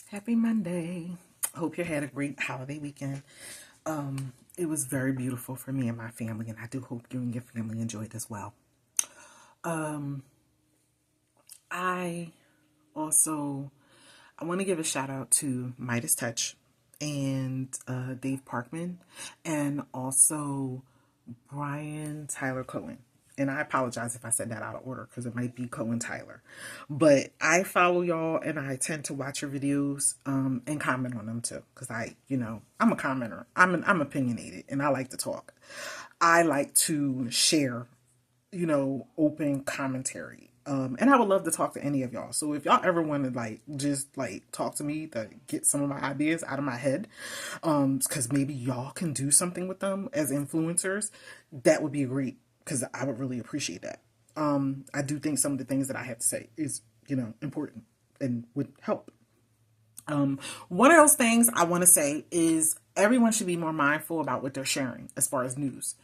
Happy Monday. Hope you had a great holiday weekend. It was very beautiful for me and my family, and I do hope you and your family enjoyed as well. I also I want to give a shout out to Midas Touch and Dave Parkman, and also Brian Tyler Cohen. And I apologize if I said that out of order because it might be Cohen Tyler. But I follow y'all and I tend to watch your videos and comment on them too. Because I'm a commenter. I'm opinionated and I like to talk. I like to share, open commentary. And I would love to talk to any of y'all. So if y'all ever want to just talk to me to get some of my ideas out of my head, because maybe y'all can do something with them as influencers, that would be great. Because I would really appreciate that. I do think some of the things that I have to say is, important and would help. One of those things I want to say is everyone should be more mindful about what they're sharing as far as news.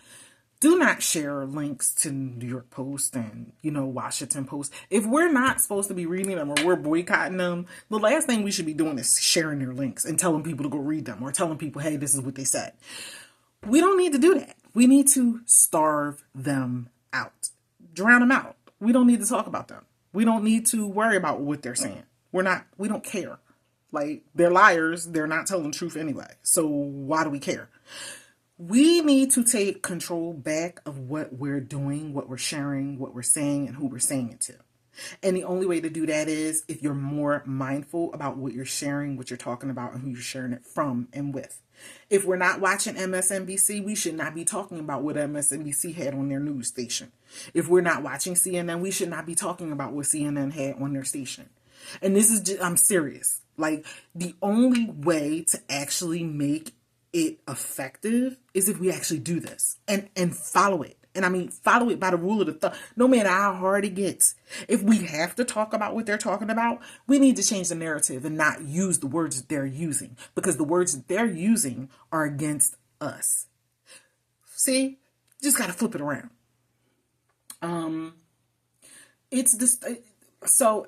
Do not share links to New York Post and, Washington Post. If we're not supposed to be reading them or we're boycotting them, the last thing we should be doing is sharing their links and telling people to go read them or telling people, hey, this is what they said. We don't need to do that. We need to starve them out. Drown them out. We don't need to talk about them. We don't need to worry about what they're saying. We don't care. They're liars. They're not telling the truth anyway. So why do we care? We need to take control back of what we're doing, what we're sharing, what we're saying, and who we're saying it to. And the only way to do that is if you're more mindful about what you're sharing, what you're talking about, and who you're sharing it from and with. If we're not watching MSNBC, we should not be talking about what MSNBC had on their news station. If we're not watching CNN, we should not be talking about what CNN had on their station. And this is just, I'm serious. The only way to actually make it effective is if we actually do this and follow it. And I mean, follow it by the rule of the thumb, no matter how hard it gets. If we have to talk about what they're talking about, we need to change the narrative and not use the words that they're using, because the words that they're using are against us. See, you just got to flip it around. It's this. So,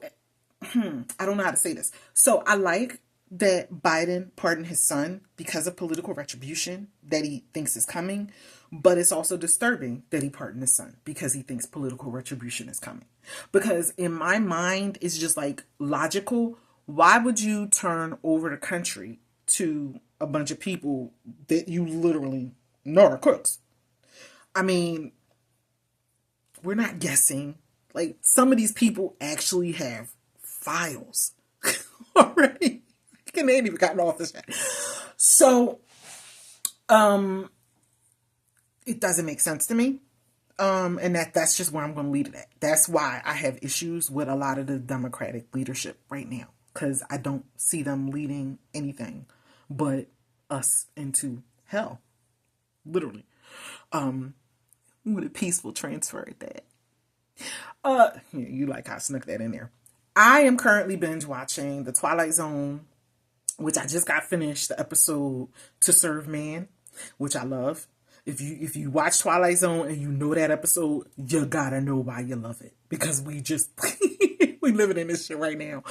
I don't know how to say this. So I like that Biden pardoned his son because of political retribution that he thinks is coming. But it's also disturbing that he pardoned his son because he thinks political retribution is coming. Because in my mind, it's just logical. Why would you turn over the country to a bunch of people that you literally know are crooks? I mean, we're not guessing. Some of these people actually have files already. They ain't even gotten off this yet. So, it doesn't make sense to me. And that's just where I'm going to leave it at. That's why I have issues with a lot of the Democratic leadership right now, because I don't see them leading anything but us into hell. Literally. With a peaceful transfer at that. You like how I snuck that in there. I am currently binge watching The Twilight Zone, which I just got finished the episode To Serve Man, which I love. If you watch Twilight Zone and you know that episode, you gotta know why you love it, because we just we living in this shit right now.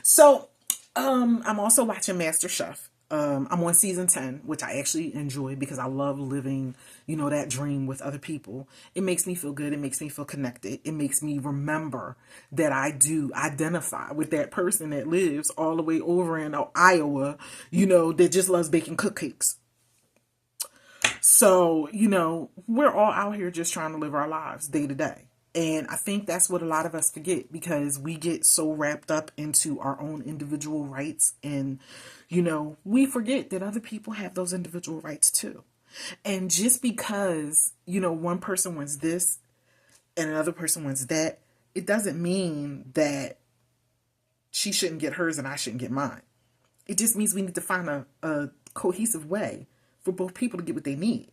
So I'm also watching Master Chef. I'm on season 10, which I actually enjoy because I love living, that dream with other people. It makes me feel good. It makes me feel connected. It makes me remember that I do identify with that person that lives all the way over in Iowa, that just loves baking cupcakes. So, we're all out here just trying to live our lives day to day. And I think that's what a lot of us forget, because we get so wrapped up into our own individual rights. And, we forget that other people have those individual rights too. And just because, one person wants this and another person wants that, it doesn't mean that she shouldn't get hers and I shouldn't get mine. It just means we need to find a cohesive way for both people to get what they need.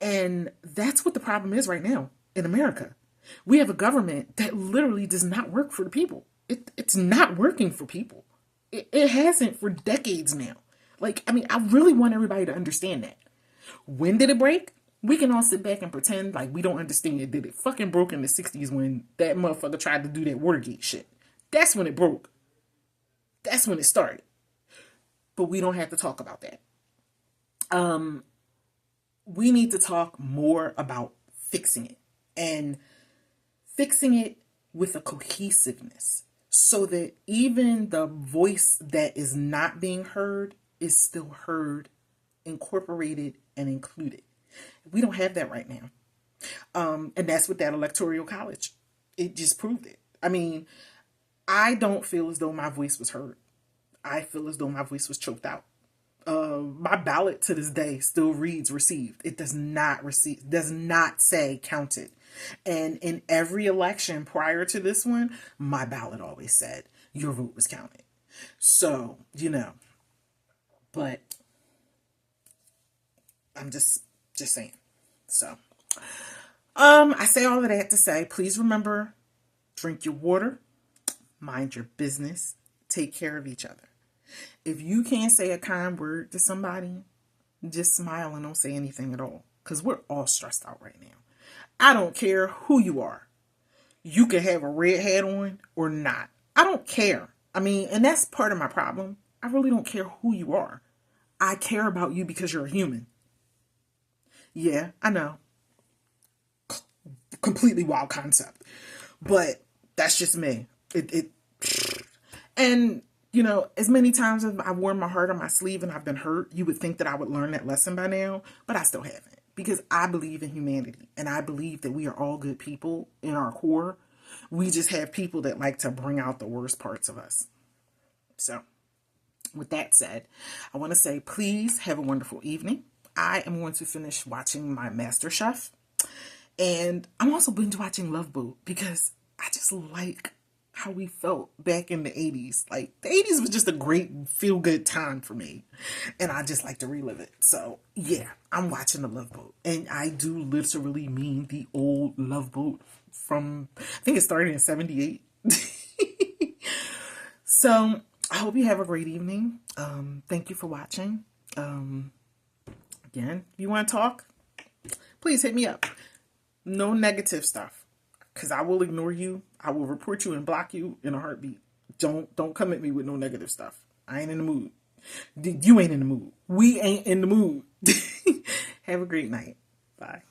And that's what the problem is right now in America. We have a government that literally does not work for the people. It's not working for people. It hasn't for decades now. I really want everybody to understand that. When did it break? We can all sit back and pretend like we don't understand it. Did it fucking broke in the 60s when that motherfucker tried to do that Watergate shit? That's when it broke. That's when it started. but we don't have to talk about that. We need to talk more about fixing it, and fixing it with a cohesiveness, so that even the voice that is not being heard is still heard, incorporated, and included. We don't have that right now. And that's with that electoral college. It just proved it. I mean, I don't feel as though my voice was heard. I feel as though my voice was choked out. My ballot to this day still reads received. It does not say counted. And in every election prior to this one, my ballot always said your vote was counted. So, but I'm just saying. So, I say all of that to say, please remember, drink your water, mind your business, take care of each other. If you can't say a kind word to somebody, just smile and don't say anything at all. Because we're all stressed out right now. I don't care who you are. You can have a red hat on or not. I don't care. I mean, and that's part of my problem. I really don't care who you are. I care about you because you're a human. Yeah, I know. Completely wild concept. But that's just me. And as many times as I've worn my heart on my sleeve and I've been hurt, you would think that I would learn that lesson by now, but I still haven't. Because I believe in humanity, and I believe that we are all good people in our core. We just have people that like to bring out the worst parts of us. So, with that said, I want to say, please have a wonderful evening. I am going to finish watching my MasterChef, and I'm also binge watching Love Boat because I just like how we felt back in the 80s. Like, the 80s was just a great feel-good time for me, and I just like to relive it. So, yeah, I'm watching the Love Boat, and I do literally mean the old Love Boat from, I think it started in 78. So, I hope you have a great evening. Thank you for watching. Again, if you want to talk, please hit me up. No negative stuff, because I will ignore you. I will report you and block you in a heartbeat. Don't come at me with no negative stuff. I ain't in the mood. You ain't in the mood. We ain't in the mood. Have a great night. Bye.